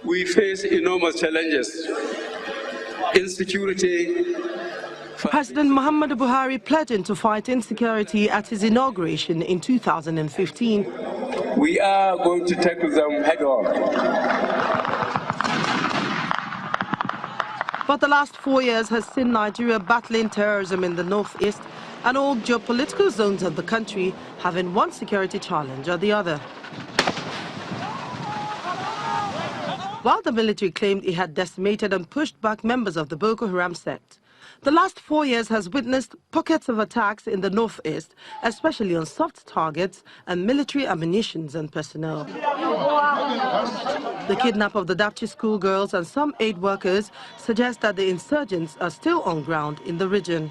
We face enormous challenges. Insecurity. President Muhammadu Buhari pledging to fight insecurity at his inauguration in 2015. We are going to tackle them head on. But the last 4 years has seen Nigeria battling terrorism in the northeast and all geopolitical zones of the country having one security challenge or the other. While the military claimed it had decimated and pushed back members of the Boko Haram sect, the last 4 years has witnessed pockets of attacks in the northeast, especially on soft targets and military ammunitions and personnel. The kidnap of the Dapchi schoolgirls and some aid workers suggests that the insurgents are still on ground in the region.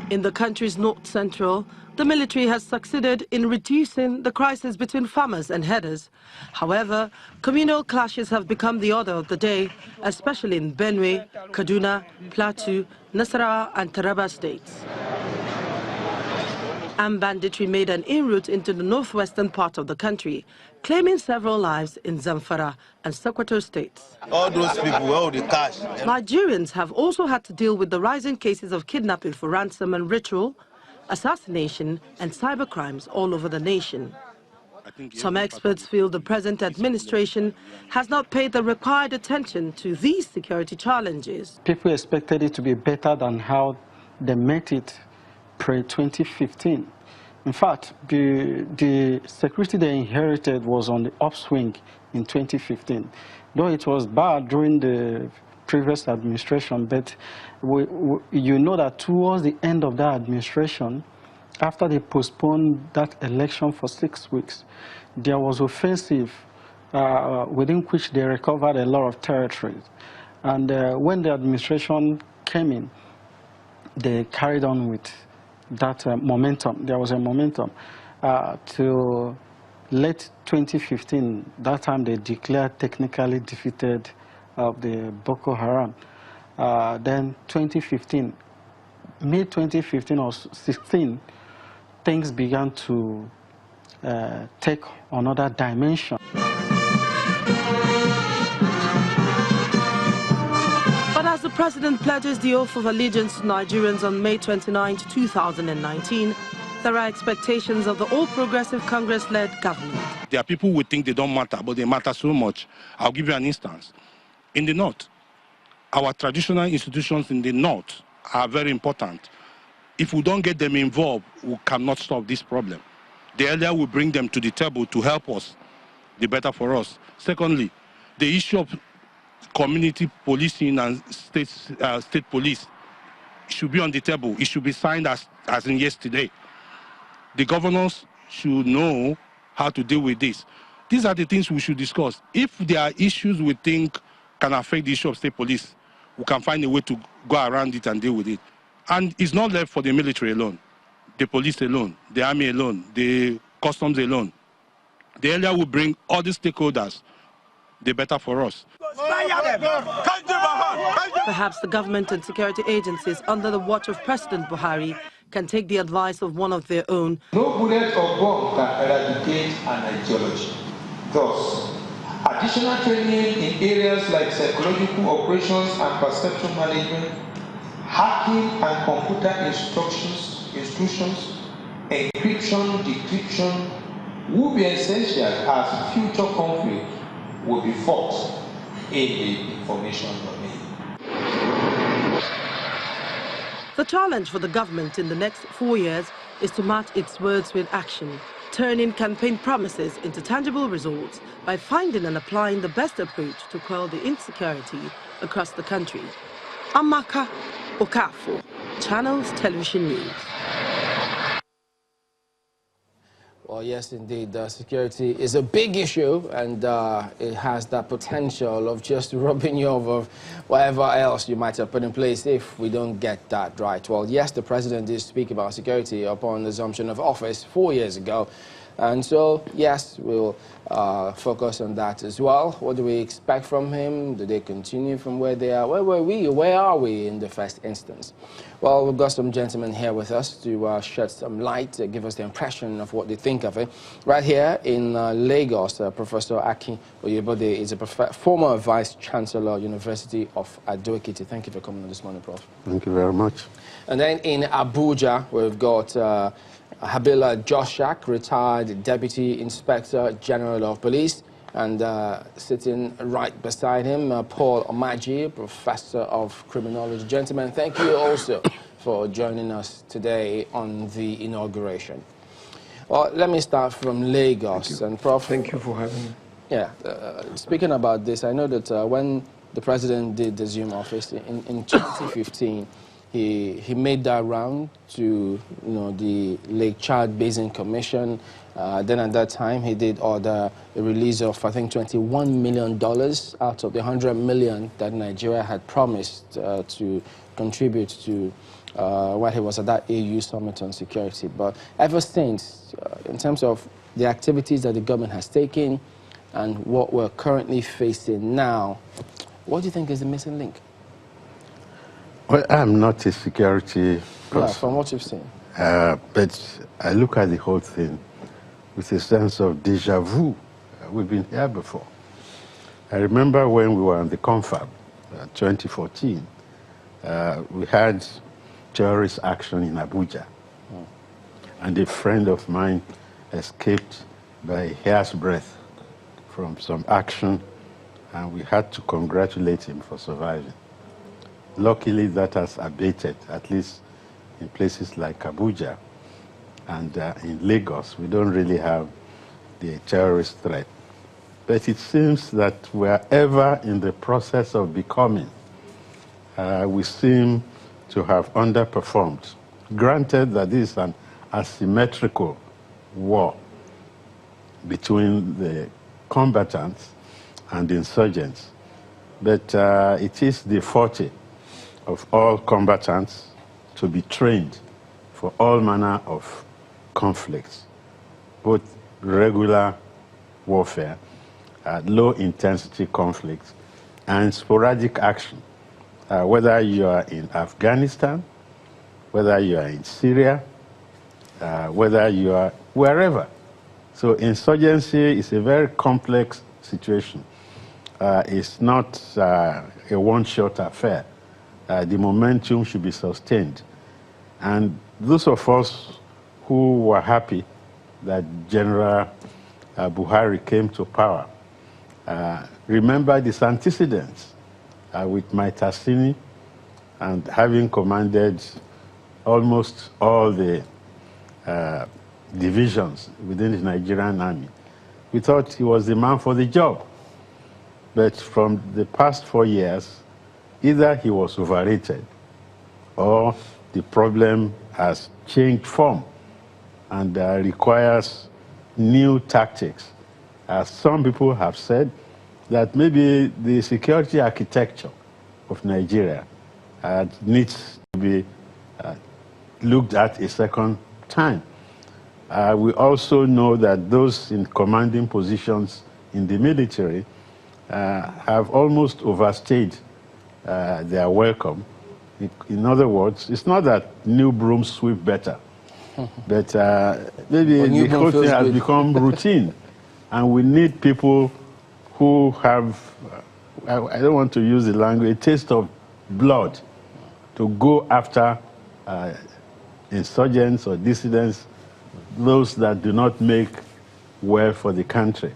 In the country's north-central, the military has succeeded in reducing the crisis between farmers and herders. However, communal clashes have become the order of the day, especially in Benue, Kaduna, Plateau, Nasarawa and Taraba states. Armed banditry made an inroad into the northwestern part of the country, claiming several lives in Zamfara and Sokoto states. All those people owe the cash. Nigerians have also had to deal with the rising cases of kidnapping for ransom and ritual, assassination and cybercrimes all over the nation. Some experts feel the present administration has not paid the required attention to these security challenges. People expected it to be better than how they met it pre-2015. In fact, the security they inherited was on the upswing in 2015. Though it was bad during the previous administration, but you know that towards the end of that administration, after they postponed that election for 6 weeks, there was offensive within which they recovered a lot of territories. And when the administration came in, they carried on with that momentum. There was a momentum to late 2015. That time they declared technically defeated of the Boko Haram. Then 2015, mid-2015 or 16, things began to take another dimension. But as the president pledges the oath of allegiance to Nigerians on May 29, 2019, there are expectations of the All Progressive Congress-led government. There are people who think they don't matter, but they matter so much. I'll give you an instance. In the north, our traditional institutions in the north are very important. If we don't get them involved, we cannot solve this problem. The earlier we bring them to the table to help us, the better for us. Secondly, the issue of community policing and state police should be on the table. It should be signed as in yesterday. The governors should know how to deal with this. These are the things we should discuss. If there are issues we think can affect the issue of state police, we can find a way to go around it and deal with it. And it's not left for the military alone, the police alone, the army alone, the customs alone. The earlier we bring all the stakeholders, the better for us. Perhaps the government and security agencies under the watch of President Buhari can take the advice of one of their own. No bullet or bomb can eradicate an ideology. Thus, additional training in areas like psychological operations and perception management, hacking and computer instructions, encryption, decryption will be essential as future conflict will be fought in the information domain. The challenge for the government in the next 4 years is to match its words with action, turning campaign promises into tangible results by finding and applying the best approach to quell the insecurity across the country. Amaka Okafo, Channels Television News. Well, yes, indeed. Security is a big issue, and it has that potential of just robbing you of whatever else you might have put in place if we don't get that right. Well, yes, the president did speak about security upon the assumption of office 4 years ago. And so, yes, we'll focus on that as well. What do we expect from him? Do they continue from where they are? Where were we? Where are we in the first instance? Well, we've got some gentlemen here with us to shed some light, give us the impression of what they think of it. Right here in Lagos, Professor Akin Oyebode is a former Vice Chancellor, University of Ado-Ekiti. Thank you for coming on this morning, Prof. Thank you very much. And then in Abuja, we've got Habila Joshak, retired Deputy Inspector General of Police, and sitting right beside him, Paul Omaji, Professor of Criminology. Gentlemen, thank you also for joining us today on the inauguration. Well, let me start from Lagos. And Prof, Thank you for having me. Yeah, speaking about this, I know that when the president did assume office in 2015, he made that round to the Lake Chad Basin Commission. Then at that time, he did order a release of, I think, $21 million out of the $100 million that Nigeria had promised to contribute to when he was at that AU Summit on Security. But ever since, in terms of the activities that the government has taken and what we're currently facing now, what do you think is the missing link? Well, I'm not a security person. Yeah, from what you've seen. But I look at the whole thing with a sense of deja vu. We've been here before. I remember when we were on the confab, 2014, we had terrorist action in Abuja. And a friend of mine escaped by a hair's breadth from some action, and we had to congratulate him for surviving. Luckily, that has abated, at least in places like Abuja. And in Lagos, we don't really have the terrorist threat. But it seems that we're ever in the process of becoming. We seem to have underperformed. Granted that this is an asymmetrical war between the combatants and the insurgents, but it is the forte of all combatants to be trained for all manner of conflicts, both regular warfare, low-intensity conflicts, and sporadic action, whether you are in Afghanistan, whether you are in Syria, whether you are wherever. So insurgency is a very complex situation. It's not a one-shot affair. The momentum should be sustained. And those of us who were happy that General Buhari came to power remember these antecedents with Maitasini and having commanded almost all the divisions within the Nigerian army. We thought he was the man for the job. But from the past 4 years, either he was overrated or the problem has changed form and requires new tactics. As some people have said, that maybe the security architecture of Nigeria needs to be looked at a second time. We also know that those in commanding positions in the military have almost overstayed their welcome. In other words, it's not that new brooms sweep better, but maybe the whole thing has become routine. And we need people who have, I don't want to use the language, a taste of blood to go after insurgents or dissidents, those that do not make well for the country.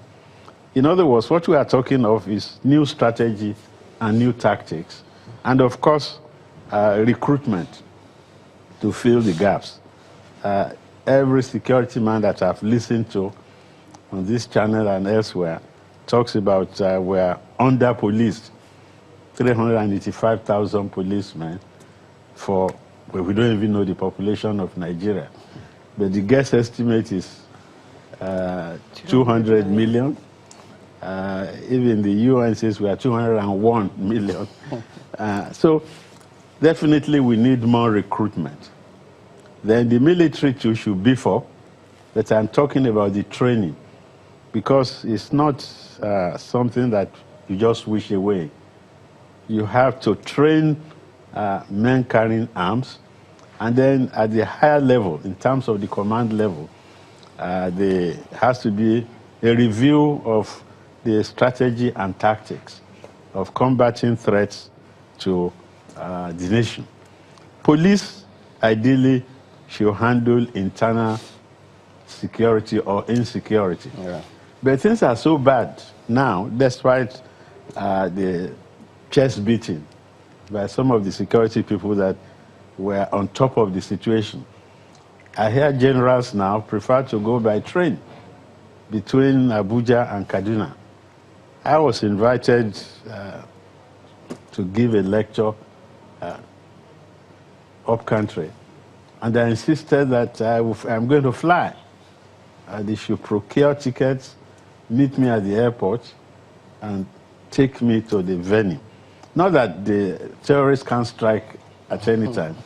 In other words, what we are talking of is new strategy and new tactics, and of course, recruitment to fill the gaps. Every security man that I've listened to on this channel and elsewhere talks about we're under-policed, 385,000 policemen for, well, we don't even know the population of Nigeria. But the guess estimate is 200 million. Even the UN says we are 201 million. So definitely we need more recruitment. Then the military too should beef up. but I'm talking about the training, because it's not something that you just wish away. You have to train men carrying arms, and then at the higher level, in terms of the command level, there has to be a review of the strategy and tactics of combating threats to the nation. Police, ideally, should handle internal security or insecurity. Yeah. But things are so bad now, despite the chest beating by some of the security people that were on top of the situation. I hear generals now prefer to go by train between Abuja and Kaduna. I was invited to give a lecture up country, and I insisted that I'm going to fly. They should procure tickets, meet me at the airport, and take me to the venue. Not that the terrorists can't strike at any time,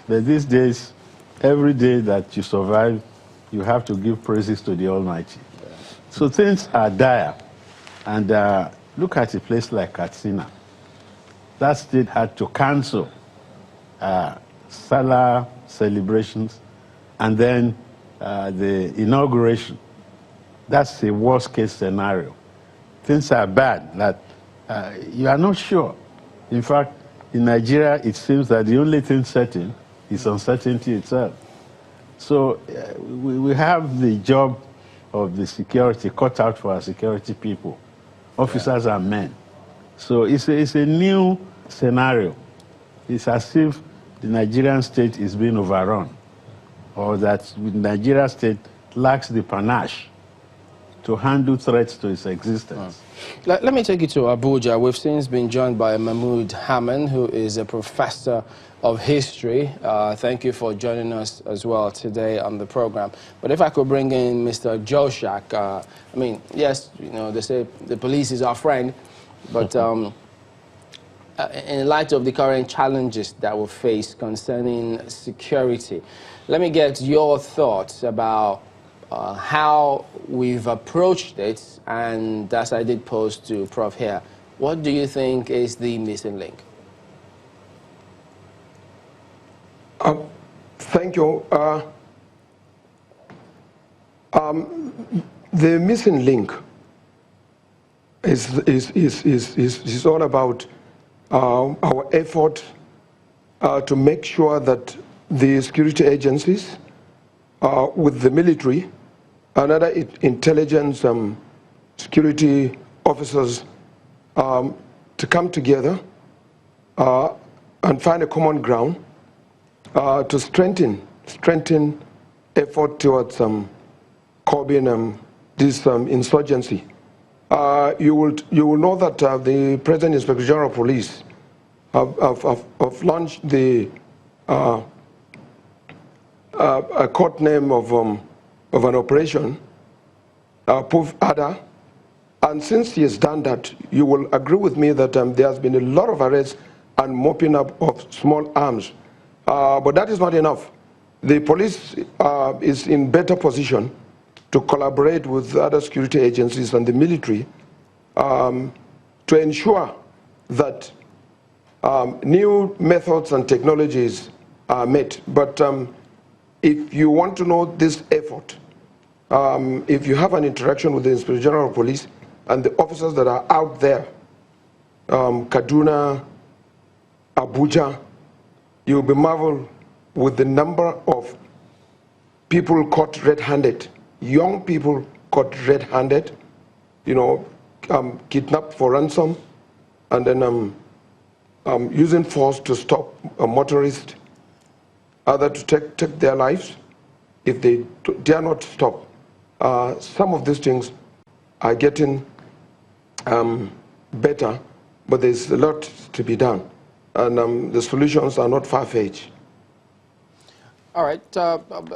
but these days, every day that you survive, you have to give praises to the Almighty. So things are dire. And look at a place like Katsina. That state had to cancel Salah celebrations and then the inauguration. That's the worst case scenario. Things are bad, that you are not sure. In fact, in Nigeria, it seems that the only thing certain is uncertainty itself. So we have the job of the security cut out for our security people, officers and men. So it's a new scenario. It's as if the Nigerian state is being overrun, or that the Nigerian state lacks the panache to handle threats to its existence. Let me take you to Abuja. We've since been joined by Mahmood Haman, who is a professor of history. Thank you for joining us as well today on the program. But if I could bring in Mr. Joshak, I mean, yes, you know, they say the police is our friend, but in light of the current challenges that we face concerning security, let me get your thoughts about how we've approached it, and as I did pose to Prof here, what do you think is the missing link? Thank you. The missing link is all about our effort to make sure that the security agencies with the military and other intelligence security officers to come together and find a common ground to strengthen effort towards curbing this insurgency. You will know that the President Inspector General of Police have launched the a code name of an operation, Poof Ada, and since he has done that, you will agree with me that there has been a lot of arrests and mopping up of small arms. But that is not enough. The police is in better position to collaborate with other security agencies and the military to ensure that new methods and technologies are met. But if you want to know this effort, if you have an interaction with the Inspector General of Police and the officers that are out there, Kaduna, Abuja, you'll be marveled with the number of people caught red-handed, young people caught red-handed, you know, kidnapped for ransom, and then using force to stop a motorist, either to take their lives if they dare not stop. Some of these things are getting better, but there's a lot to be done, and the solutions are not far-fetched. All right,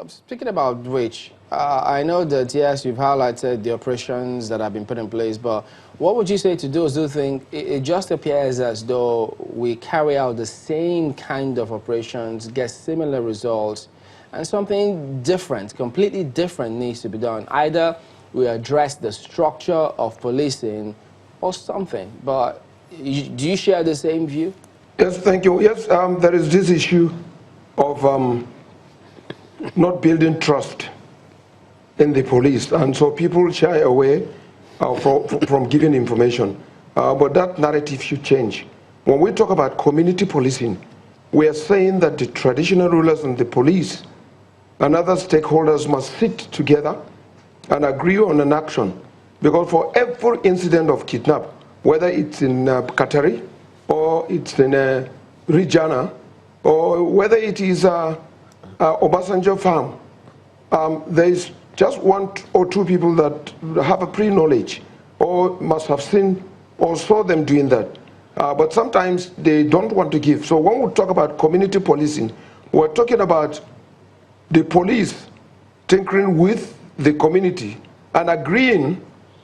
speaking about which, I know that, yes, you've highlighted the operations that have been put in place, but what would you say to those who think it just appears as though we carry out the same kind of operations, get similar results, and something different, completely different needs to be done. Either we address the structure of policing or something. But do you share the same view? Yes, thank you. Yes, there is this issue of not building trust in the police, and so people shy away from giving information. But that narrative should change. When we talk about community policing, we are saying that the traditional rulers and the police and other stakeholders must sit together and agree on an action. Because for every incident of kidnap, whether it's in Qatari, or it's in Regina, or whether it is Obasanjo farm, there is just 1 or 2 people that have a pre-knowledge or must have seen or saw them doing that. But sometimes they don't want to give. So when we talk about community policing, we're talking about the police tinkering with the community and agreeing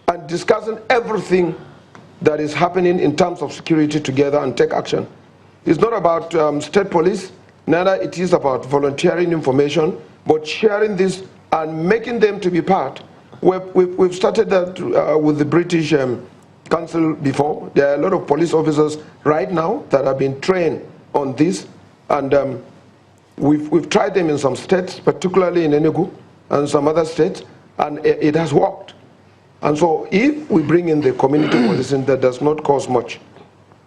and discussing everything that is happening in terms of security together and take action. It's not about state police, neither it is about volunteering information, but sharing this and making them to be part. We've started that with the British Council before. There are a lot of police officers right now that have been trained on this, and we've tried them in some states, particularly in Enugu and some other states, and it has worked. And so if we bring in the community policing, that does not cost much.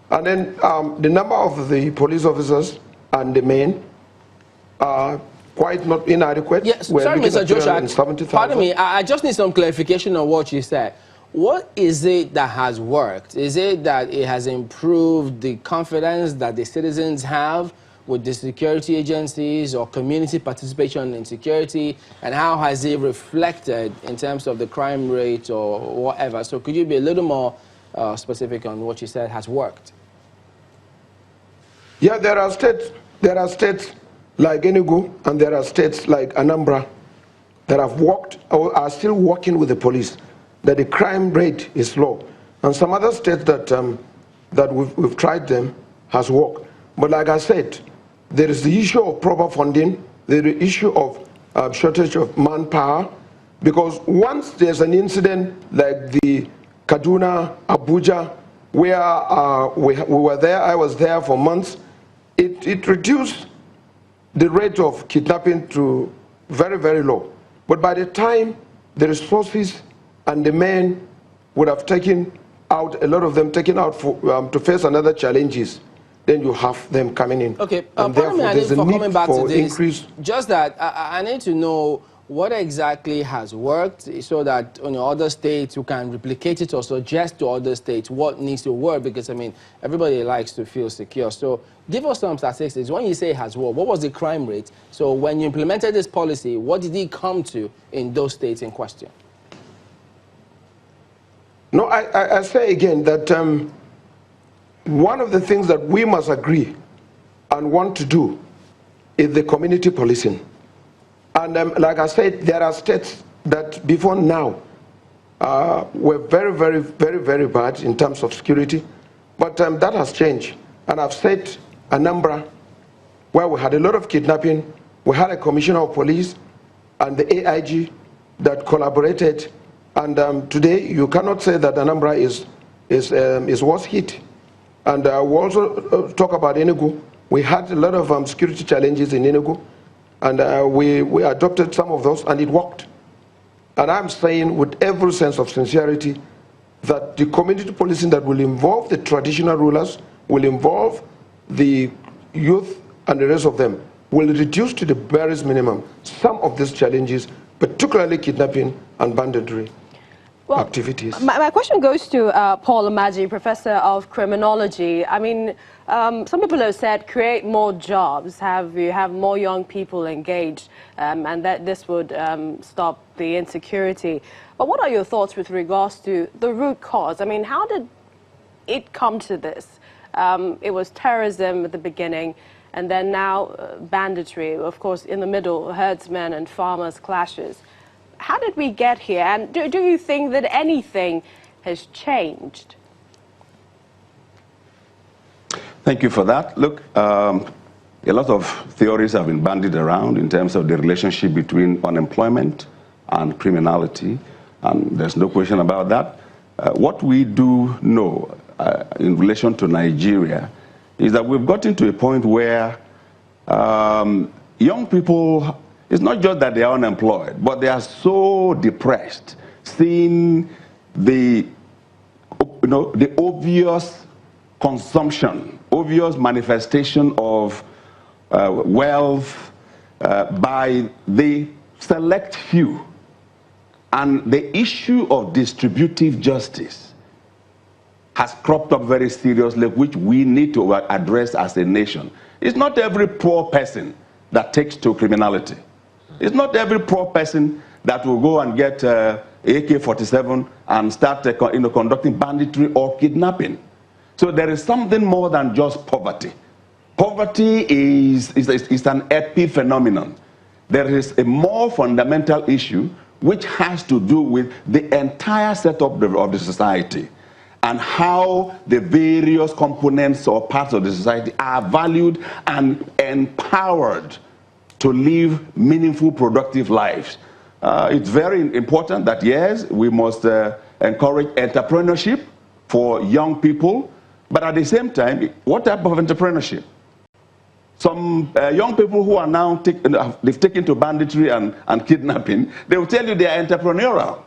And then the number of the police officers and the men are quite not inadequate. Yes, sorry, Mr. Joshua, pardon me, I just need some clarification on what you said. What is it that has worked? Is it that it has improved the confidence that the citizens have with the security agencies or community participation in security, and how has it reflected in terms of the crime rate or whatever? So could you be a little more specific on what you said has worked? Yeah, there are states like Enugu and there are states like Anambra that have worked or are still working with the police, that the crime rate is low. And some other states that we've tried them has worked. But like I said, there is the issue of proper funding, there is the issue of shortage of manpower, because once there's an incident like the Kaduna, Abuja, where we were there, I was there for months, it reduced the rate of kidnapping to very, very low. But by the time the resources and the men would have taken out, a lot of them taken out for, to face another challenges, then you have them coming in. Okay, and therefore there's a need for increase. Just that, I need to know what exactly has worked so that in other states you can replicate it or suggest to other states what needs to work, because, I mean, everybody likes to feel secure. So give us some statistics. When you say it has worked, what was the crime rate? So when you implemented this policy, what did it come to in those states in question? No, I say again that one of the things that we must agree and want to do is the community policing. And like I said, there are states that before now were very, very, very, very bad in terms of security. But that has changed. And I've said Anambra, where we had a lot of kidnapping, we had a commissioner of police and the AIG that collaborated. And today, you cannot say that Anambra is worse hit. And we also talk about Enugu. We had a lot of security challenges in Enugu. And we adopted some of those, and it worked. And I'm saying with every sense of sincerity that the community policing that will involve the traditional rulers, will involve the youth and the rest of them, will reduce to the barest minimum some of these challenges, particularly kidnapping and banditry activities. My question goes to Paul Amaji, Professor of Criminology. I mean, some people have said create more jobs, have more young people engaged, and that this would stop the insecurity. But what are your thoughts with regards to the root cause? I mean, how did it come to this? It was terrorism at the beginning, and then now banditry, of course, in the middle, herdsmen and farmers clashes. How did we get here? And do you think that anything has changed? Thank you for that. Look, A lot of theories have been bandied around in terms of the relationship between unemployment and criminality, and there's no question about that. What we do know in relation to Nigeria is that we've gotten to a point where young people, it's not just that they are unemployed, but they are so depressed, seeing the obvious consumption, obvious manifestation of wealth by the select few. And the issue of distributive justice has cropped up very seriously, which we need to address as a nation. It's not every poor person that takes to criminality. It's not every poor person that will go and get AK-47 and start conducting banditry or kidnapping. So there is something more than just poverty. Poverty is an epiphenomenon. There is a more fundamental issue which has to do with the entire setup of the society and how the various components or parts of the society are valued and empowered to live meaningful, productive lives. It's very important that, yes, we must encourage entrepreneurship for young people, but at the same time, what type of entrepreneurship? Some young people who are now they've taken to banditry and kidnapping, they will tell you they are entrepreneurial.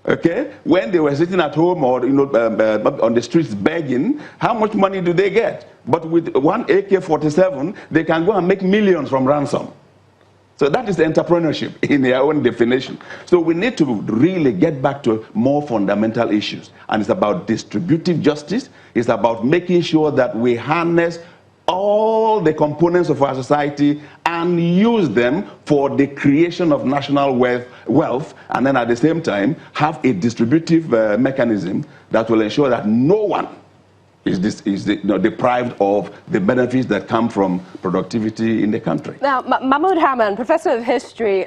Okay, when they were sitting at home or on the streets begging, how much money do they get? But with one AK-47, they can go and make millions from ransom. So that is entrepreneurship in their own definition. So we need to really get back to more fundamental issues. And it's about distributive justice. It's about making sure that we harness all the components of our society and use them for the creation of national wealth, and then at the same time have a distributive mechanism that will ensure that no one is deprived of the benefits that come from productivity in the country. Now, Mahmoud Haman, professor of history,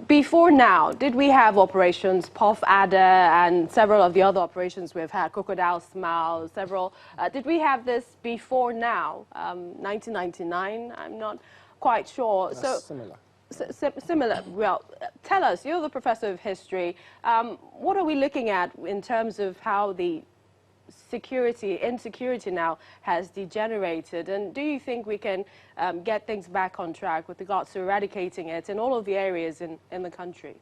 before now, did we have operations Puff Adder and several of the other operations we've had, Crocodile Smile, several? Did we have this before now, 1999? I'm not quite sure. That's similar. Similar. Well, tell us, you're the professor of history. What are we looking at in terms of how the insecurity now has degenerated, and do you think we can get things back on track with regards to eradicating it in all of the areas in the country?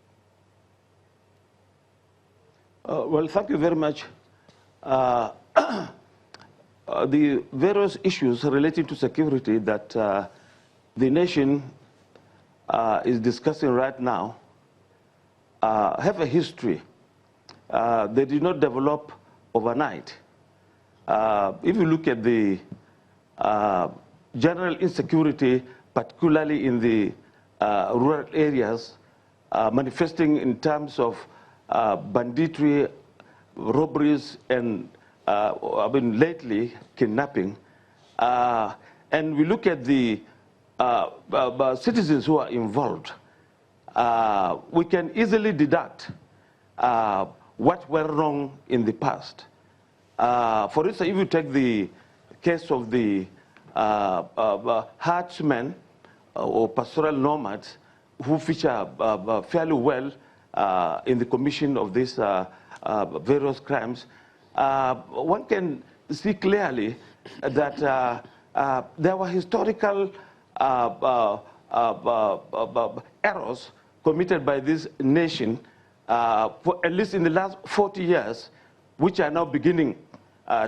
Well, thank you very much. The various issues relating to security that the nation is discussing right now have a history. They did not develop overnight. If you look at the general insecurity, particularly in the rural areas, manifesting in terms of banditry, robberies, and lately kidnapping, and we look at the citizens who are involved, we can easily deduct what went wrong in the past. For instance, if you take the case of the herdsmen or pastoral nomads who feature fairly well in the commission of these various crimes, one can see clearly that there were historical errors committed by this nation for at least in the last 40 years, which are now beginning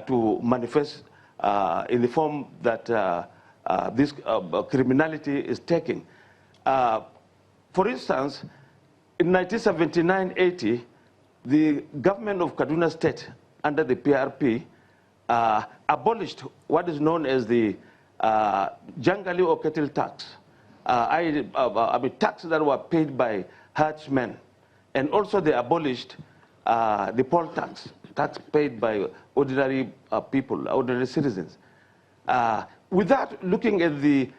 to manifest in the form that this criminality is taking. For instance, in 1979-80, the government of Kaduna State, under the PRP, abolished what is known as the Jangali or cattle tax, taxes that were paid by herdsmen. And also they abolished the poll tax paid by ordinary people, ordinary citizens. Without looking at the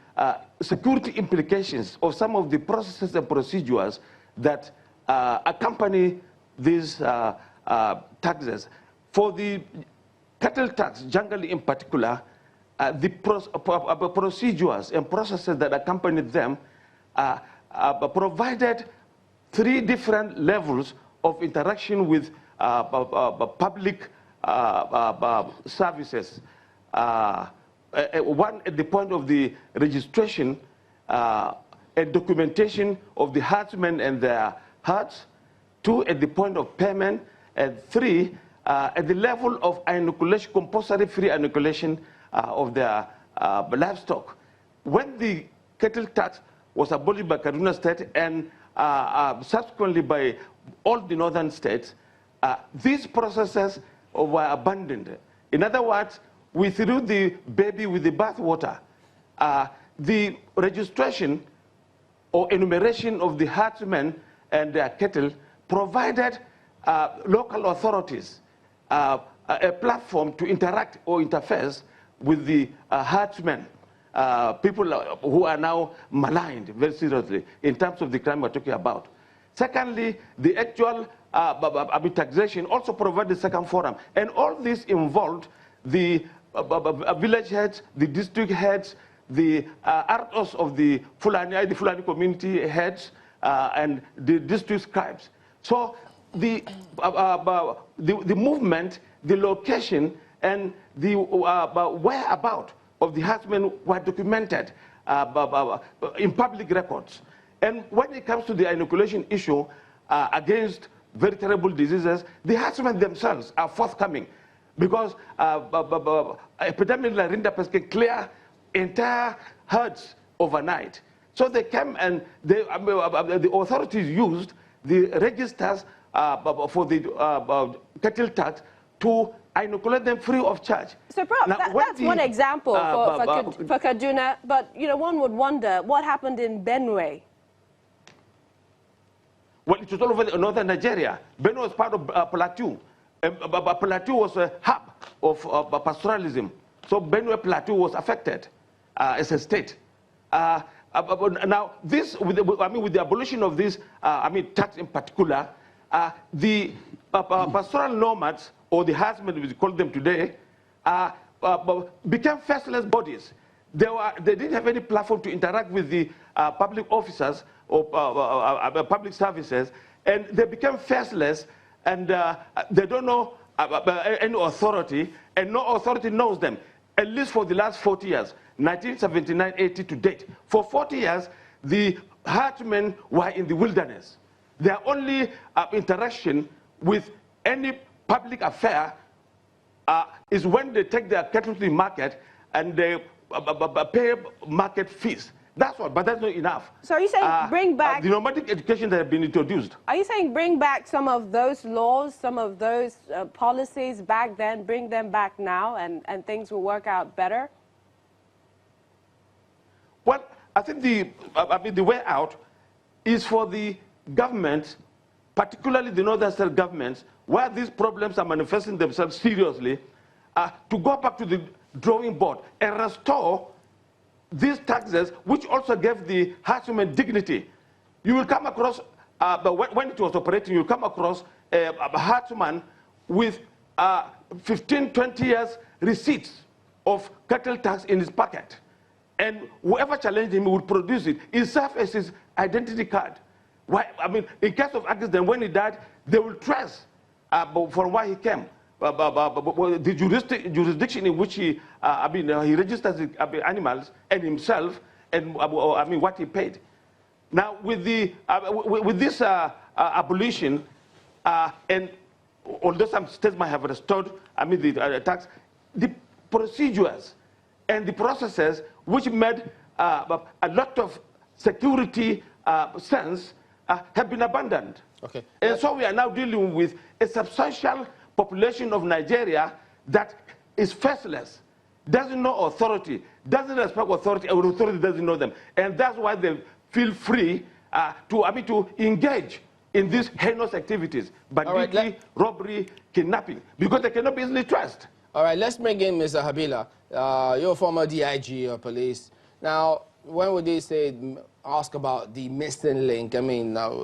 security implications of some of the processes and procedures that accompany these taxes. For the cattle tax, generally in particular, the procedures and processes that accompanied them provided 3 different levels of interaction with public services. One at the point of the registration and documentation of the herdsmen and their herds, 2 at the point of payment, and 3 at the level of inoculation, compulsory free inoculation of their livestock. When the cattle tax was abolished by Kaduna State and subsequently by all the northern states, these processes were abandoned. In other words, we threw the baby with the bathwater. The registration or enumeration of the herdsmen and their cattle provided local authorities a platform to interact or interface with the herdsmen, people who are now maligned very seriously in terms of the crime we're talking about. Secondly, the actual taxation also provided the second forum. And all this involved the village heads, the district heads, the artos of the Fulani community heads, and the district scribes. So the movement, the location, and the whereabout of the herdsmen were documented in public records. And when it comes to the inoculation issue against very terrible diseases, the herdsmen themselves are forthcoming, because epidemic like Rinderpest can clear entire herds overnight. So they came and the authorities used the registers for the cattle tax to inoculate them free of charge. So, Prof, that's one example for Kaduna, but one would wonder what happened in Benue. Well, it was all over northern Nigeria. Benue was part of Plateau. Plateau was a hub of pastoralism. So Benue Plateau was affected as a state. Now, this, with the abolition of this, tax in particular, the pastoral nomads, or the herdsmen, we call them today, became faceless bodies. They didn't have any platform to interact with the public officers or public services, and they became faceless, and they don't know any authority, and no authority knows them, at least for the last 40 years, 1979-80 to date. For 40 years, the herdsmen were in the wilderness. Their only interaction with any public affair is when they take their cattle to the market and they pay market fees. That's all, but that's not enough. So are you saying bring back the nomadic education that have been introduced? Are you saying bring back some of those laws, some of those policies back then, bring them back now, and things will work out better? Well, I think the way out is for the government, particularly the northern state governments, where these problems are manifesting themselves seriously, to go back to the drawing board and restore these taxes, which also gave the herdsmen dignity. You will come across, when it was operating, you'll come across a herdsman with 15, 20 years receipts of cattle tax in his pocket. And whoever challenged him would produce it. It served as his identity card. Why, in case of accident, when he died, they will trace from where he came. The jurisdiction in which he registers the animals and himself, and what he paid. Now, with this abolition, and although some states might have restored, the tax, the procedures and the processes which made a lot of security sense have been abandoned. Okay. And so we are now dealing with a substantial population of Nigeria that is faceless, doesn't know authority, doesn't respect authority, and authority doesn't know them. And that's why they feel free to engage in these heinous activities, banditry, robbery, kidnapping, because they cannot be easily trusted. All right, let's bring in Mr. Habila. You're a former DIG of police. Now, when would they ask about the missing link?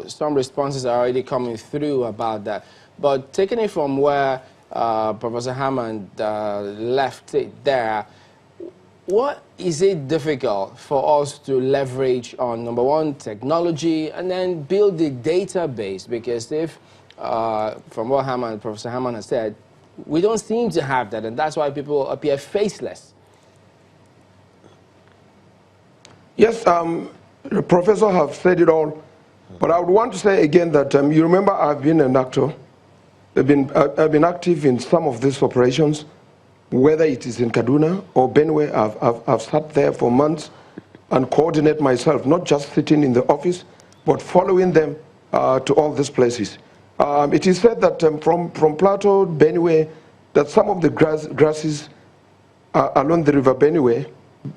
Some responses are already coming through about that. But taking it from where Professor Hammond left it there, What is it difficult for us to leverage on, number one, technology, and then build the database? Because if, from what Professor Hammond has said, we don't seem to have that, and that's why people appear faceless. Yes, the professor have said it all, but I would want to say again that you remember I've been an actor. I've been active in some of these operations, whether it is in Kaduna or Benue. I've sat there for months and coordinate myself, not just sitting in the office, but following them to all these places. It is said that from Plateau, Benue, that some of the grasses along the river Benue,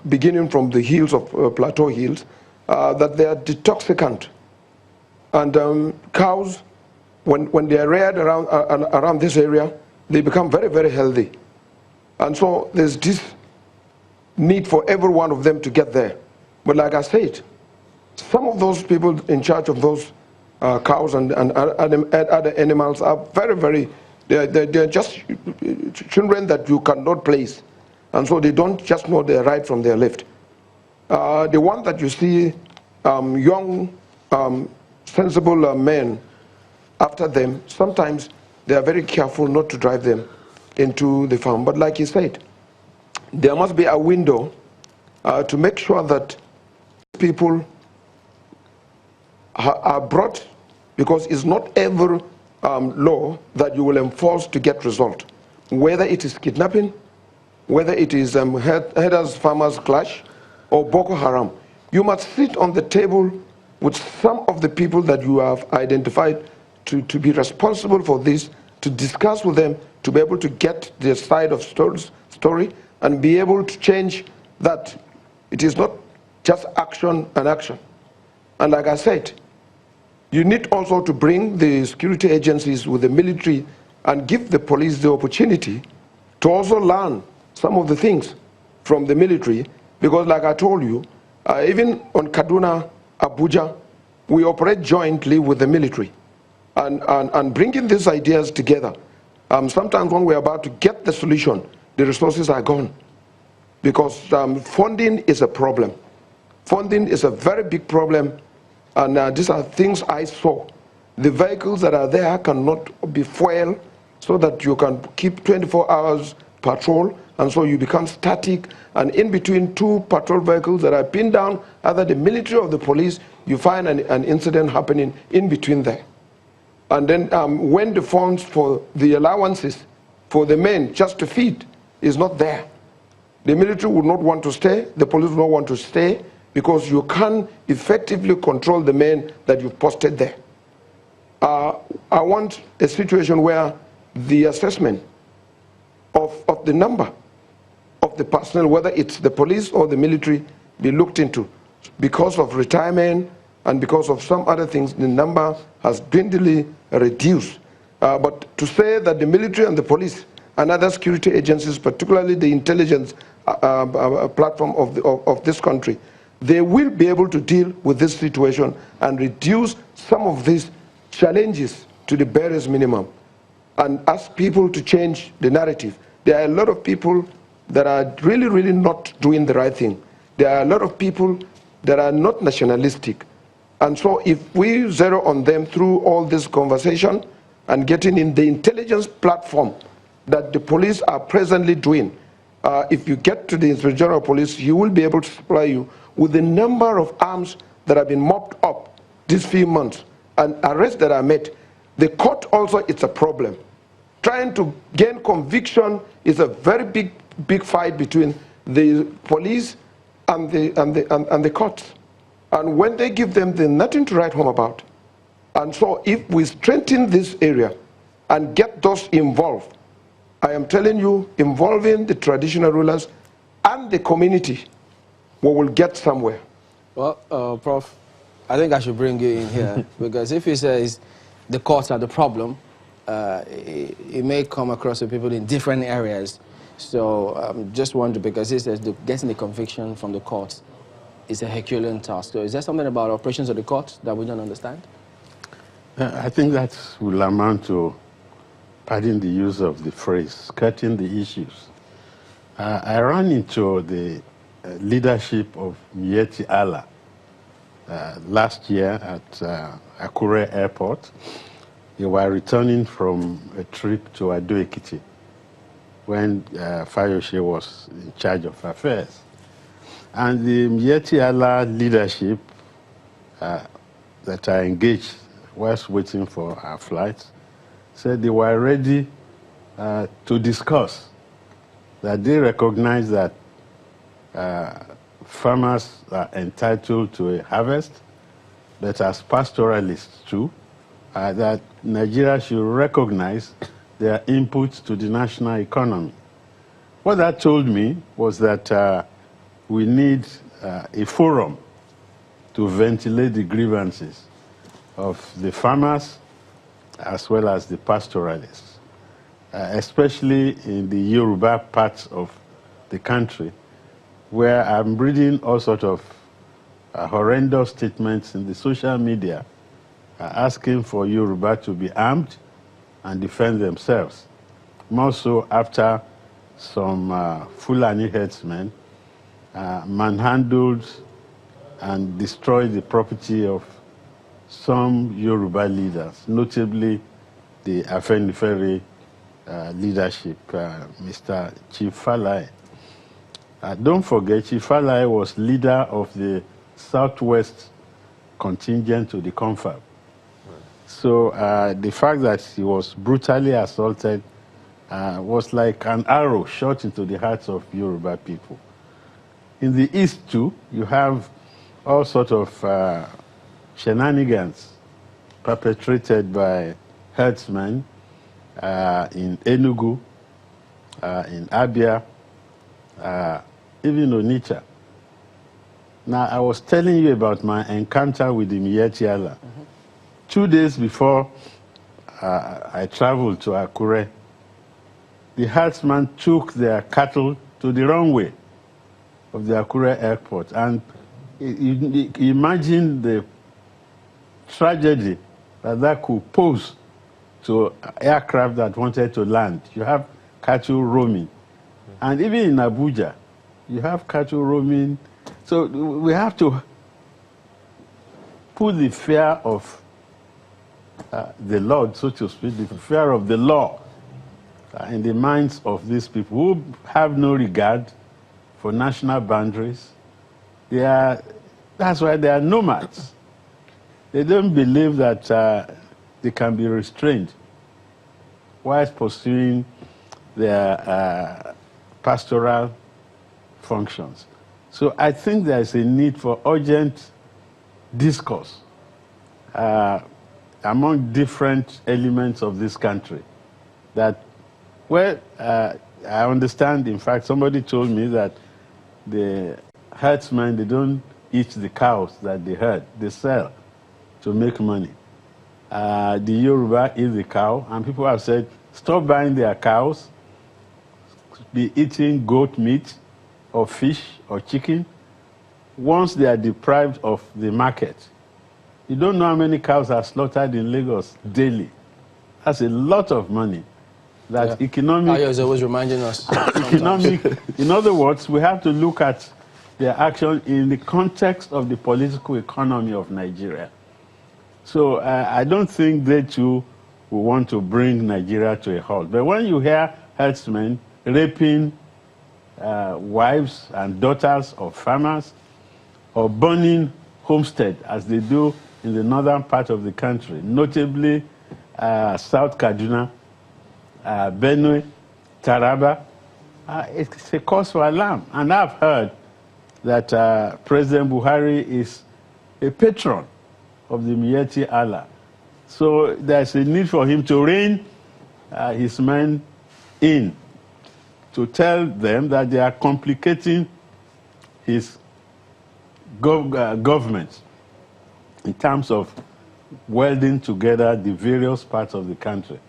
beginning from the hills of Plateau Hills, that they are detoxicant. And cows, when they are reared around this area, they become very, very healthy. And so there's this need for every one of them to get there. But like I said, some of those people in charge of those cows and other animals are very, very, they're just children that you cannot place. And so they don't just know their right from their left. The one that you see, young, sensible men after them, sometimes they are very careful not to drive them into the farm. But like you said, there must be a window to make sure that people are brought, because it's not every law that you will enforce to get result. Whether it is kidnapping, whether it is herders farmers clash, or Boko Haram, you must sit on the table with some of the people that you have identified to be responsible for this, to discuss with them, to be able to get their side of story and be able to change that. It is not just action and action. And like I said, you need also to bring the security agencies with the military and give the police the opportunity to also learn some of the things from the military, because like I told you, even on Kaduna, Abuja, we operate jointly with the military. And bringing these ideas together, sometimes when we're about to get the solution, the resources are gone. Because funding is a problem. Funding is a very big problem, and these are things I saw. The vehicles that are there cannot be fueled so that you can keep 24 hours patrol, and so you become static, and in between two patrol vehicles that are pinned down, either the military or the police, you find an incident happening in between there. And then when the funds for the allowances for the men just to feed is not there, the military would not want to stay, the police would not want to stay, because you can't effectively control the men that you've posted there. I want a situation where the assessment of the number of the personnel, whether it's the police or the military, be looked into. Because of retirement and because of some other things, the number has dwindled, reduced. But to say that the military and the police and other security agencies, particularly the intelligence platform of this country, they will be able to deal with this situation and reduce some of these challenges to the barest minimum and ask people to change the narrative. There are a lot of people that are really, really not doing the right thing. There are a lot of people that are not nationalistic. And so if we zero on them through all this conversation and getting in the intelligence platform that the police are presently doing, if you get to the Inspector General of Police, he will be able to supply you with the number of arms that have been mopped up these few months and arrests that are made. The court also, it's a problem. Trying to gain conviction is a very big fight between the police and the courts. And when they give them, there's nothing to write home about. And so if we strengthen this area and get those involved, I am telling you, involving the traditional rulers and the community, we will get somewhere. Well, Prof, I think I should bring you in here, because if he says the courts are the problem, it may come across to people in different areas. So just wonder, because he says getting the conviction from the courts is a Herculean task. So is there something about operations of the courts that we don't understand? I think that will amount to, pardon the use of the phrase, skirting the issues. I ran into the leadership of Miyetti Allah last year at Akure Airport. They were returning from a trip to Ado-Ekiti when Fayose was in charge of affairs. And the Miyetti Allah leadership that I engaged whilst waiting for our flight said they were ready to discuss, that they recognize that farmers are entitled to a harvest, but as pastoralists too, that Nigeria should recognize their inputs to the national economy. What that told me was that we need a forum to ventilate the grievances of the farmers as well as the pastoralists, especially in the Yoruba parts of the country, where I'm reading all sorts of horrendous statements in the social media asking for Yoruba to be armed and defend themselves. More so after some Fulani herdsmen manhandled and destroyed the property of some Yoruba leaders, notably the Afenifere leadership, Mr. Chief Falai. Don't forget, Chief Falai was leader of the Southwest contingent to the confab. So the fact that he was brutally assaulted was like an arrow shot into the hearts of Yoruba people. In the East, too, you have all sorts of shenanigans perpetrated by herdsmen in Enugu, in Abia, even Onitsha. Now, I was telling you about my encounter with the Miyetti Allah. 2 days before I traveled to Akure, the herdsmen took their cattle to the runway of the Akure airport. And imagine the tragedy that could pose to aircraft that wanted to land. You have cattle roaming. And even in Abuja, you have cattle roaming. So we have to put the fear of the Lord, so to speak, the fear of the law in the minds of these people who have no regard for national boundaries. That's why they are nomads. They don't believe that they can be restrained whilst pursuing their pastoral functions. So I think there is a need for urgent discourse among different elements of this country. That, well, I understand, in fact, somebody told me that the herdsmen, they don't eat the cows that they herd, they sell to make money. The Yoruba eat the cow, and people have said, stop buying their cows, be eating goat meat or fish or chicken once they are deprived of the market. You don't know how many cows are slaughtered in Lagos daily. That's a lot of money. That economic... Ayo is always reminding us. In other words, we have to look at their action in the context of the political economy of Nigeria. So I don't think they too will want to bring Nigeria to a halt. But when you hear herdsmen raping wives and daughters of farmers, or burning homestead as they do in the northern part of the country, notably South Kaduna, Benue, Taraba, it's a cause for alarm. And I've heard that President Buhari is a patron of the Miyetti Allah. So there's a need for him to rein his men in, to tell them that they are complicating his government in terms of welding together the various parts of the country.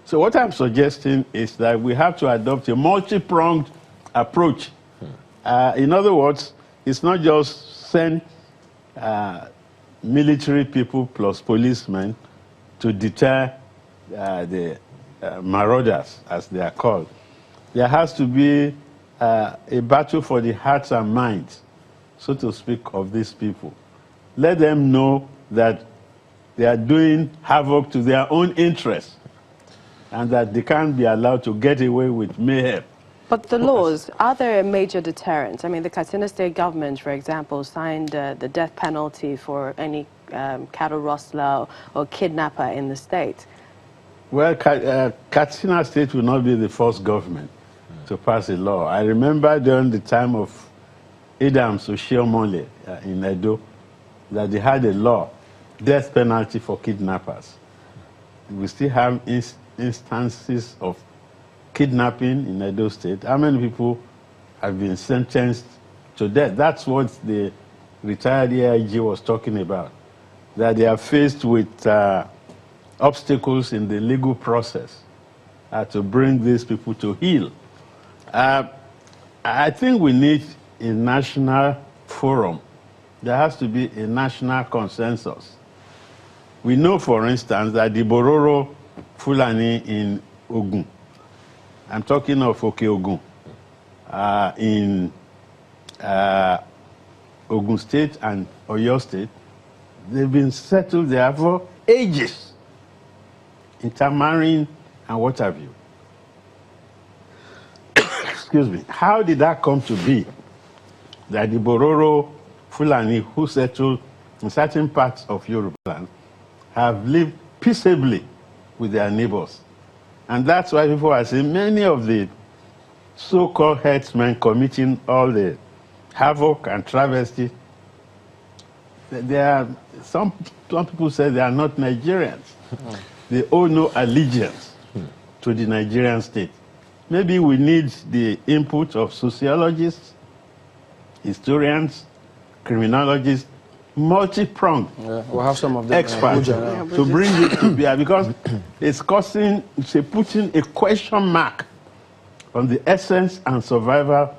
So what I'm suggesting is that we have to adopt a multi-pronged approach. In other words, it's not just send military people plus policemen to deter the marauders, as they are called. There has to be a battle for the hearts and minds, so to speak, of these people. Let them know that they are doing havoc to their own interests and that they can't be allowed to get away with mayhem. But the laws, are there a major deterrent? I mean, the Katsina State government, for example, signed the death penalty for any cattle rustler or kidnapper in the state. Well, Katsina State will not be the first government to pass a law. I remember during the time of Idam Oshiomhole in Edo that they had a law, death penalty for kidnappers. We still have instances of kidnapping in Edo State. How many people have been sentenced to death? That's what the retired AIG was talking about, that they are faced with obstacles in the legal process to bring these people to heel. I think we need a national forum. There has to be a national consensus. We know, for instance, that the Bororo Fulani in Ogun, I'm talking of Oke-Ogun, in Ogun State and Oyo State, they've been settled there for ages, intermarrying and what have you. Excuse me. How did that come to be that the Bororo Fulani who settled in certain parts of Yoruba land have lived peaceably with their neighbors? And that's why people are saying many of the so-called headsmen committing all the havoc and travesty, some people say they are not Nigerians. They owe no allegiance to the Nigerian state. Maybe we need the input of sociologists, historians, criminologists, multi-pronged we'll have some of them experts to bring it to bear, because it's putting a question mark on the essence and survival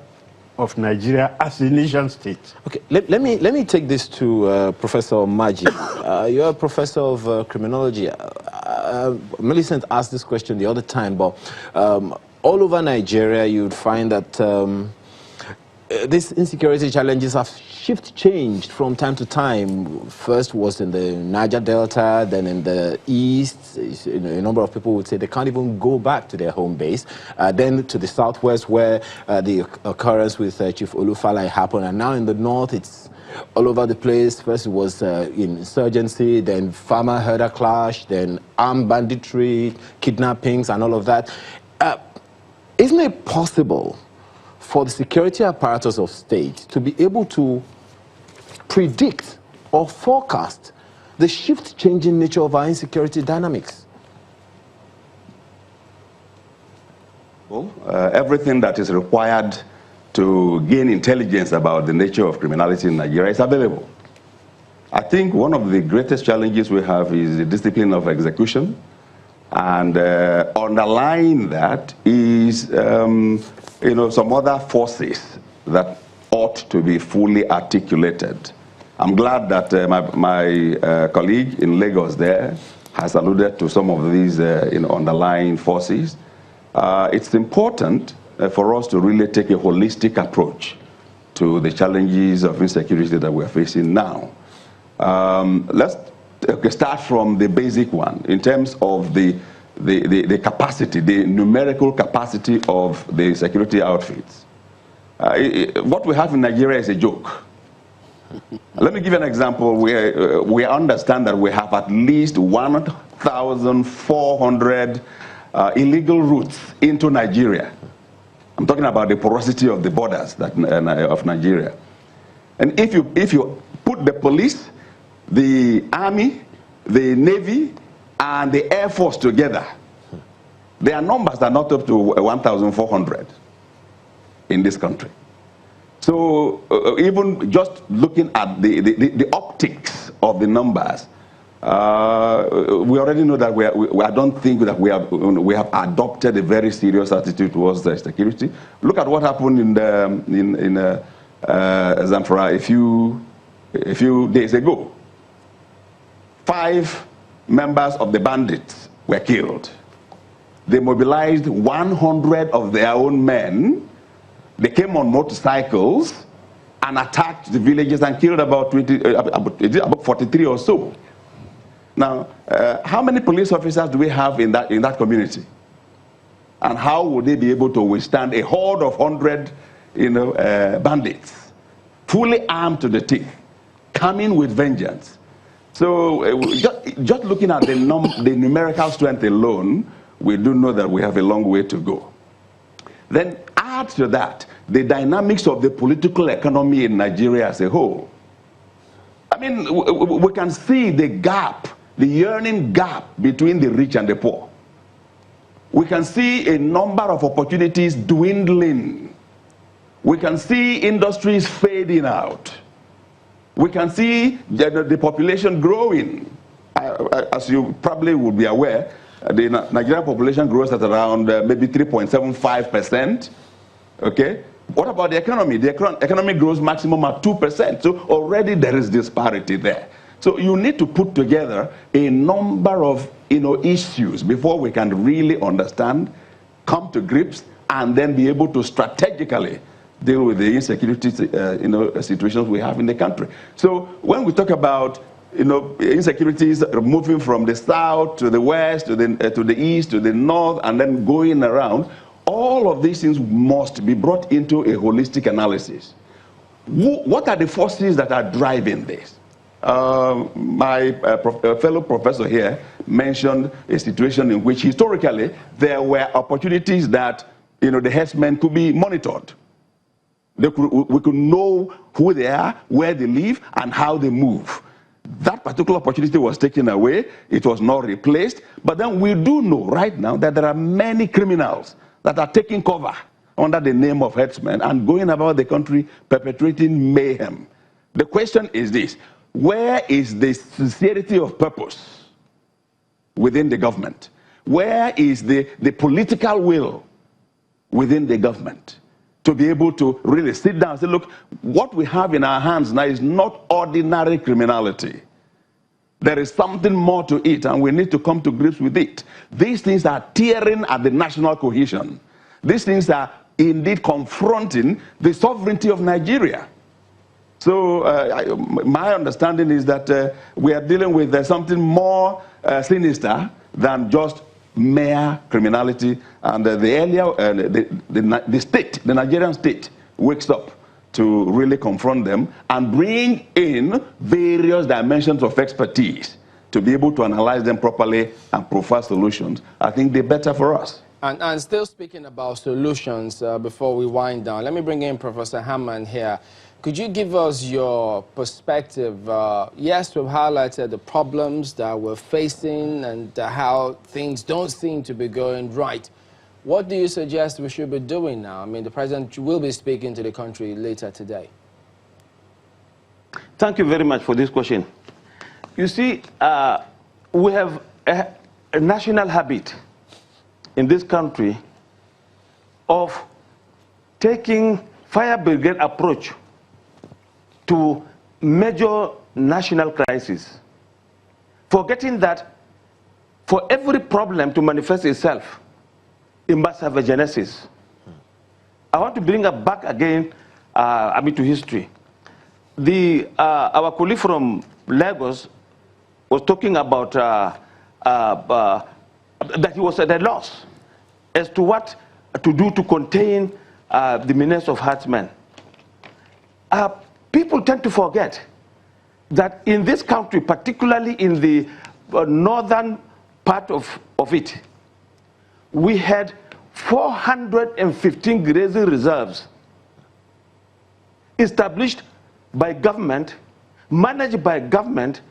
of Nigeria as a nation state. Okay, let me take this to Professor Maji. You're a professor of criminology. Millicent asked this question the other time, but all over Nigeria, you'd find that these insecurity challenges have changed from time to time. First was in the Niger Delta, then in the east. A number of people would say they can't even go back to their home base. Then to the southwest, where the occurrence with Chief Olufalai happened, and now in the north, it's all over the place. First it was insurgency, then farmer-herder clash, then armed banditry, kidnappings, and all of that. Isn't it possible for the security apparatus of state to be able to predict or forecast the shift-changing nature of our insecurity dynamics? Well, everything that is required to gain intelligence about the nature of criminality in Nigeria is available. I think one of the greatest challenges we have is the discipline of execution, and underlying that is some other forces that ought to be fully articulated. I'm glad that my colleague in Lagos there has alluded to some of these underlying forces. It's important for us to really take a holistic approach to the challenges of insecurity that we're facing now. Let's start from the basic one in terms of the capacity, the numerical capacity of the security outfits. What we have in Nigeria is a joke. Let me give you an example where we understand that we have at least 1,400 illegal routes into Nigeria. I'm talking about the porosity of the borders of Nigeria. And if you put the police, the army, the navy, and the air force together, their numbers are not up to 1,400 in this country. So even just looking at the optics of the numbers, we already know that I don't think that we have adopted a very serious attitude towards the security. Look at what happened in Zamfara a few days ago. 5 members of the bandits were killed. They mobilized 100 of their own men They came on motorcycles and attacked the villages and killed about 43 or so. Now, how many police officers do we have in that community? And how would they be able to withstand a horde of 100, bandits, fully armed to the teeth, coming with vengeance? So just looking at the numerical strength alone, we do know that we have a long way to go. Then add to that the dynamics of the political economy in Nigeria as a whole. I mean, we can see the gap, the yearning gap between the rich and the poor. We can see a number of opportunities dwindling. We can see industries fading out. We can see the population growing. As you probably would be aware, the Nigerian population grows at around maybe 3.75%. Okay? What about the economy? The economy grows maximum at 2%. So already there is disparity there. So you need to put together a number of issues before we can really understand, come to grips, and then be able to strategically deal with the insecurity situations we have in the country. So when we talk about insecurities moving from the south to the west, to the east, to the north, and then going around, all of these things must be brought into a holistic analysis. What are the forces that are driving this? My fellow professor here mentioned a situation in which historically there were opportunities that the herdsmen could be monitored. We could know who they are, where they live, and how they move. That particular opportunity was taken away. It was not replaced. But then we do know right now that there are many criminals that are taking cover under the name of herdsmen and going about the country perpetrating mayhem. The question is this: where is the sincerity of purpose within the government? Where is the political will within the government to be able to really sit down and say, look, what we have in our hands now is not ordinary criminality. There is something more to it, and we need to come to grips with it. These things are tearing at the national cohesion. These things are indeed confronting the sovereignty of Nigeria. So my understanding is that we are dealing with something more sinister than just mere criminality, and the Nigerian state wakes up to really confront them and bring in various dimensions of expertise to be able to analyze them properly and provide solutions. I think they're better for us. And still speaking about solutions, before we wind down, let me bring in Professor Hammond here. Could you give us your perspective? Yes, we've highlighted the problems that we're facing and how things don't seem to be going right. What do you suggest we should be doing now? I mean, the President will be speaking to the country later today. Thank you very much for this question. You see, we have a national habit in this country of taking fire brigade approach to major national crisis, forgetting that for every problem to manifest itself, it must have a genesis. I want to bring us back again a bit to history. Our colleague from Lagos was talking about that he was at a loss as to what to do to contain the menace of herdsmen. People tend to forget that in this country, particularly in the northern part of it, we had 415 grazing reserves established by government, managed by government,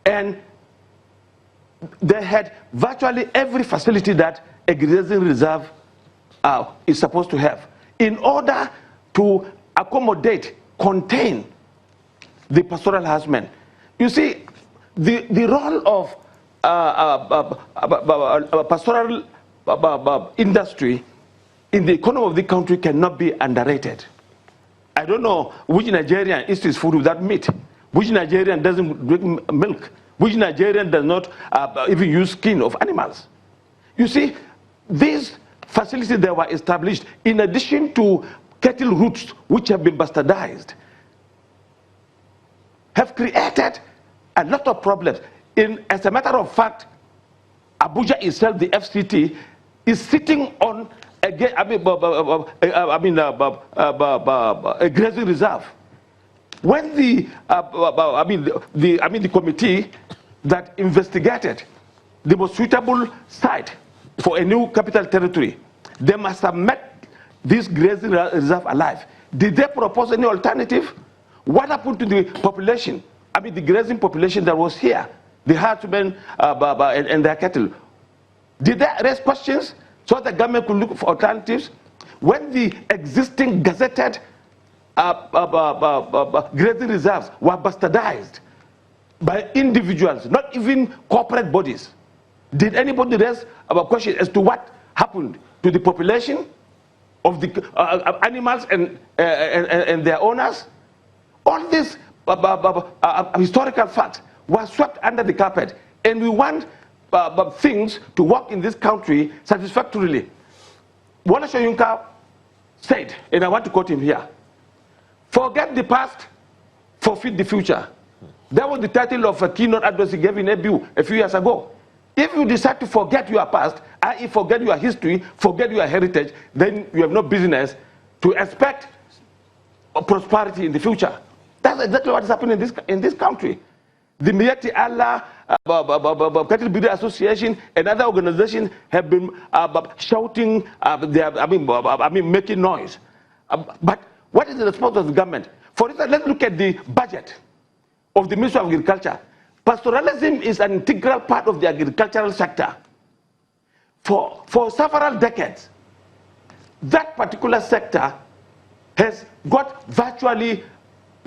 and they had virtually every facility that a grazing reserve is supposed to have in order to accommodate, contain the pastoral herdsmen. You see, the role of pastoral industry in the economy of the country cannot be underrated. I don't know which Nigerian eats his food without meat, which Nigerian doesn't drink milk, which Nigerian does not even use skin of animals. You see, these facilities that were established, in addition to cattle routes which have been bastardized have created a lot of problems. As a matter of fact, Abuja itself, the FCT, is sitting on a grazing reserve. When the committee that investigated the most suitable site for a new capital territory, they must have met this grazing reserve alive. Did they propose any alternative? What happened to the population? The grazing population that was here, the herdsmen and their cattle. Did they raise questions so the government could look for alternatives? When the existing gazetted grazing reserves were bastardized by individuals, not even corporate bodies, did anybody raise a question as to what happened to the population of the animals and their owners? All these historical facts were swept under the carpet, and we want things to work in this country satisfactorily. Wole Soyinka said, and I want to quote him here, "Forget the past, forfeit the future." That was the title of a keynote address he gave in ABU a few years ago. If you decide to forget your past, i.e. forget your history, forget your heritage, then you have no business to expect prosperity in the future. That's exactly what is happening in this country. The Miyetti Allah Cattle Breeders Association and other organizations have been shouting, making noise. But what is the response of the government? For instance, let's look at the budget of the Ministry of Agriculture. Pastoralism is an integral part of the agricultural sector. For several decades, that particular sector has got virtually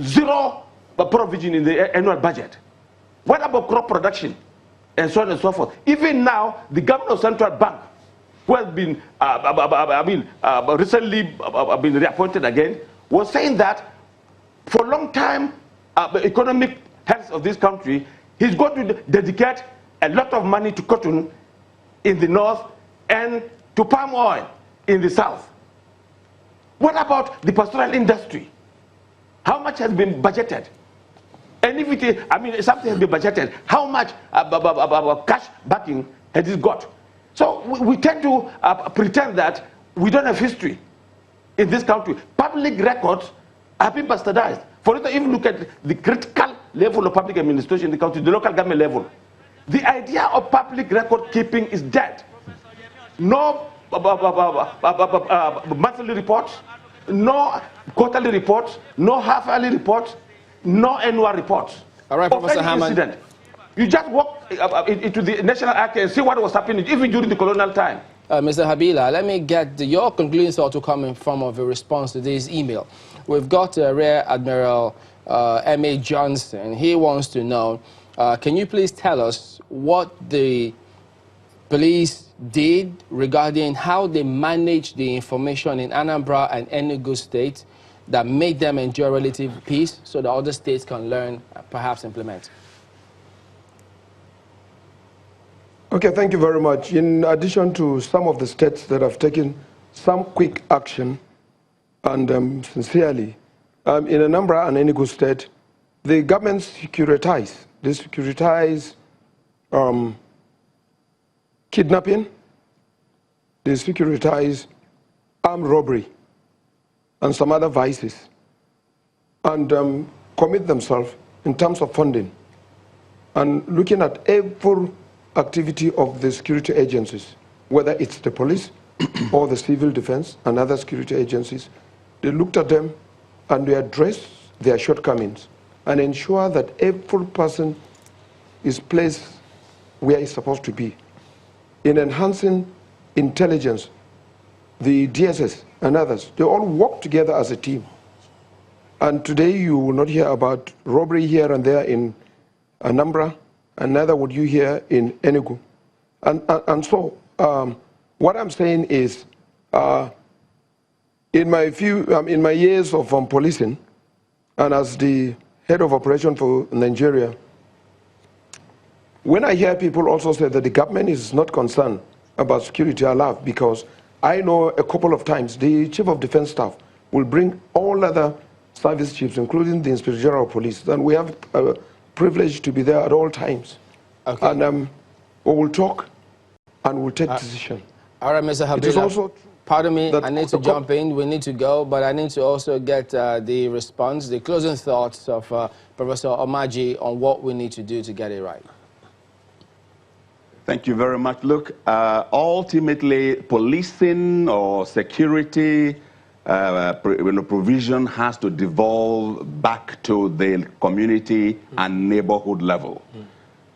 zero provision in the annual budget. What about crop production and so on and so forth? Even now, the governor of Central Bank, who has been recently been reappointed again, was saying that for a long time, the economic health of this country, he's going to dedicate a lot of money to cotton in the north and to palm oil in the south. What about the pastoral industry? How much has been budgeted? And if it is, something has been budgeted, how much cash backing has it got? So we tend to pretend that we don't have history in this country. Public records have been bastardized. For instance, if you look at the critical level of public administration in the country, the local government level, the idea of public record keeping is dead. No monthly reports, no quarterly reports, no half-yearly reports, no annual reports. All right, Professor Hammond. You just walk into the National Archive and see what was happening even during the colonial time. Mr. Habila, let me get your concluding thought to come in form of a response to this email. We've got Rear Admiral M.A. Johnson. He wants to know, can you please tell us what the police did regarding how they managed the information in Anambra and Enugu states that made them enjoy relative peace so that other states can learn, perhaps implement? Okay, thank you very much. In addition to some of the states that have taken some quick action, and sincerely, in Anambra and Enugu state, the government securitize. They securitize kidnapping, they securitize armed robbery, and some other vices, and commit themselves in terms of funding and looking at every activity of the security agencies, whether it's the police or the civil defense and other security agencies. They looked at them and they addressed their shortcomings and ensure that every person is placed where he's supposed to be. In enhancing intelligence, the DSS and others, they all work together as a team. And today you will not hear about robbery here and there in Anambra, and neither would you hear in Enugu. And so what I'm saying is, in my years of policing, and as the head of operation for Nigeria, when I hear people also say that the government is not concerned about security, I laugh, because I know a couple of times the chief of defense staff will bring all other service chiefs, including the Inspector General of Police. Then we have a privilege to be there at all times. Okay. And we will talk and we'll take decision. All right, Mr. Habila. It is also pardon me, I need to jump in. We need to go, but I need to also get the response, the closing thoughts of Professor Omaji on what we need to do to get it right. Thank you very much. Look, ultimately, policing or security provision has to devolve back to the community and neighborhood level.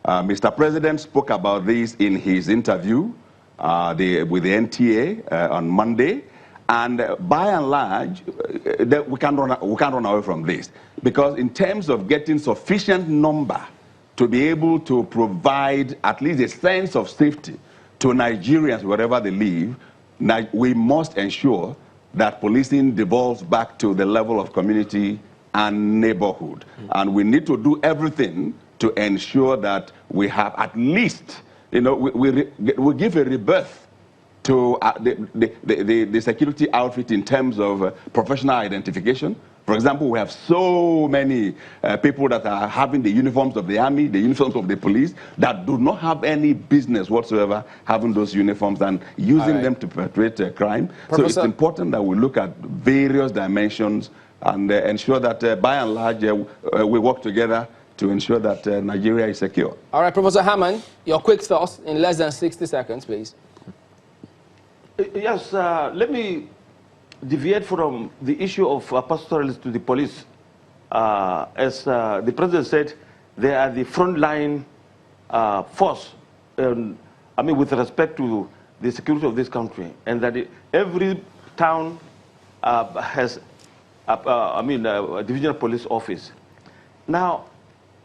Mr. President spoke about this in his interview with the NTA on Monday, and by and large, we can't run away from this, because in terms of getting sufficient number to be able to provide at least a sense of safety to Nigerians wherever they live, we must ensure that policing devolves back to the level of community and neighborhood. And we need to do everything to ensure that we have at least, we give a rebirth to the security outfit in terms of professional identification. For example, we have so many people that are having the uniforms of the army, the uniforms of the police, that do not have any business whatsoever having those uniforms and using them to perpetrate crime. Professor, so it's important that we look at various dimensions and ensure that by and large we work together to ensure that Nigeria is secure. All right, Professor Hammond, your quick thoughts in less than 60 seconds, please. Yes, let me deviate from the issue of pastoralists to the police. As the President said, they are the frontline force, I mean, with respect to the security of this country, and that every town has, a divisional police office. Now,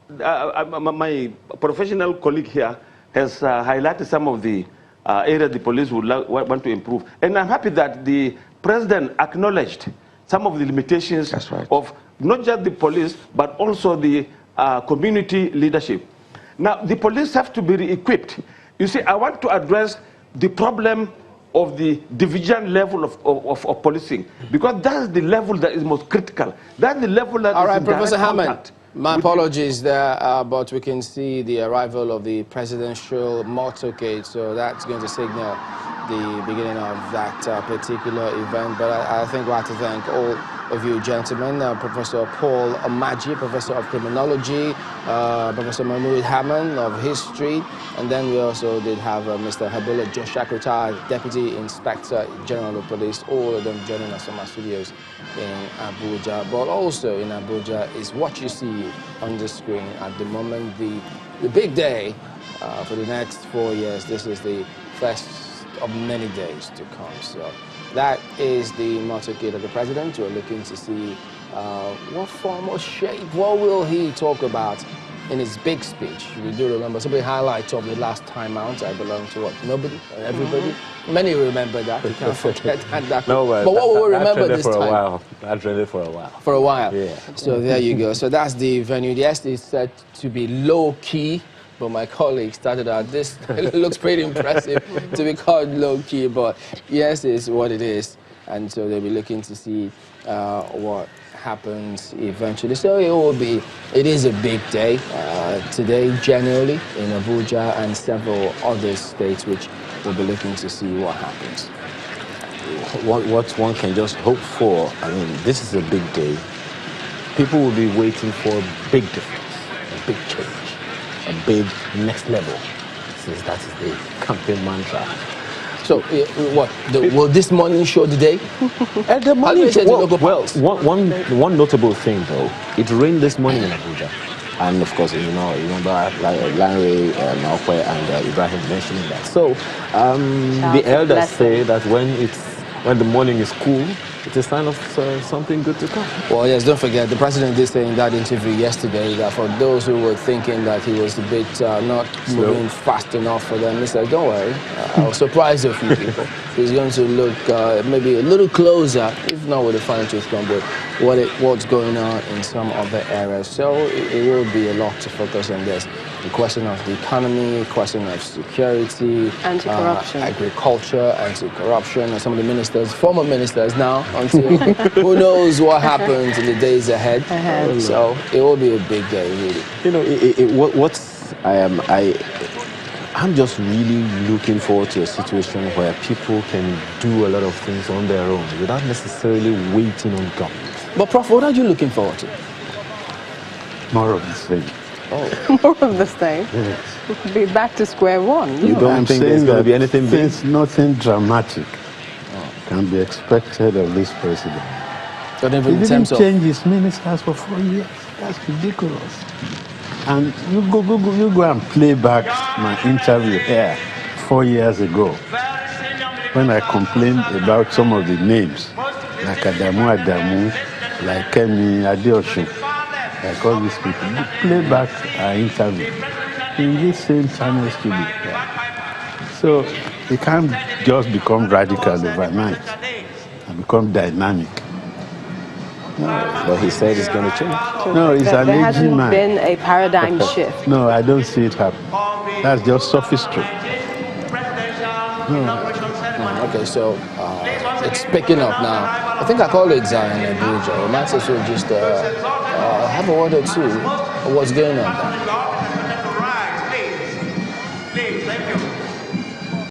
my professional colleague here has highlighted some of the areas the police would want to improve. And I'm happy that the President acknowledged some of the limitations of not just the police, but also the community leadership. Now, the police have to be re-equipped. You see, I want to address the problem of the division level of policing, because that's the level that is most critical. That's the level that all is right, in Professor direct Hammond. contact. My apologies there, but we can see the arrival of the presidential motorcade, so that's going to signal the beginning of that particular event. But I think we have to thank all of you gentlemen, Professor Paul Omaji, Professor of Criminology, Professor Mahmoud Hammond of History, and then we also did have Mr. Habila Joshak, Deputy Inspector General of Police, all of them joining us from our studios in Abuja. But also in Abuja is what you see on the screen at the moment, the big day for the next 4 years. This is the first of many days to come. So that is the motorcade of the president. We're looking to see what form or shape, what will he talk about in his big speech. We do remember some of the highlights of the last time out. I belong to what? Nobody? Everybody? Many remember that. You can't forget that. No, but what will we remember this for time? A while. That's really for a while. For a while. Yeah. So there you go. So that's the venue. Yes, it's set to be low key. But my colleague started out, this looks pretty impressive to be called low-key, but yes, it's what it is. And so they'll be looking to see what happens eventually. So it is a big day today, generally, in Abuja and several other states, which we'll be looking to see what happens. What one can just hope for, I mean, this is a big day. People will be waiting for a big difference, a big change. A big next level, since that is the campaign mantra. So, will this morning show the day? The morning show, one notable thing though, it rained this morning in Abuja. And of course, remember Larry, Malfoy and Ibrahim mentioning that. So, the elders say that when the morning is cool, it's a sign of something good to come. Well, yes, don't forget, the president did say in that interview yesterday that for those who were thinking that he was a bit not moving fast enough for them, he said, don't worry, I'll surprise a few people. He's going to look maybe a little closer, if perspective, not with a fine-tooth comb, but what's going on in some other areas. So it will be a lot to focus on this. The question of the economy, question of security, anti-corruption, agriculture, anti-corruption, and some of the ministers, former ministers now, until who knows what happens in the days ahead. So it will be a big day, really. You know, I'm just really looking forward to a situation where people can do a lot of things on their own without necessarily waiting on government. But Prof, what are you looking forward to? More of the same. Oh. More of the same? Yes. We'll be back to square one. You don't think there's going to be anything big? Nothing dramatic can be expected of this president. But he didn't change his ministers for 4 years. That's ridiculous. And you go and play back my interview here 4 years ago when I complained about some of the names, like Adamu, like Kemi Adeosun, like all these people. You play back our interview in this same channel studio. So it can't just become radical overnight and become dynamic. No, but he said it's going to change. No, he's an aging man. There hasn't been a paradigm shift. No, I don't see it happen. That's just sophistry. Okay, so it's picking up now. I think our colleagues are in Abuja. We might as well just have a word or two of what's going on there.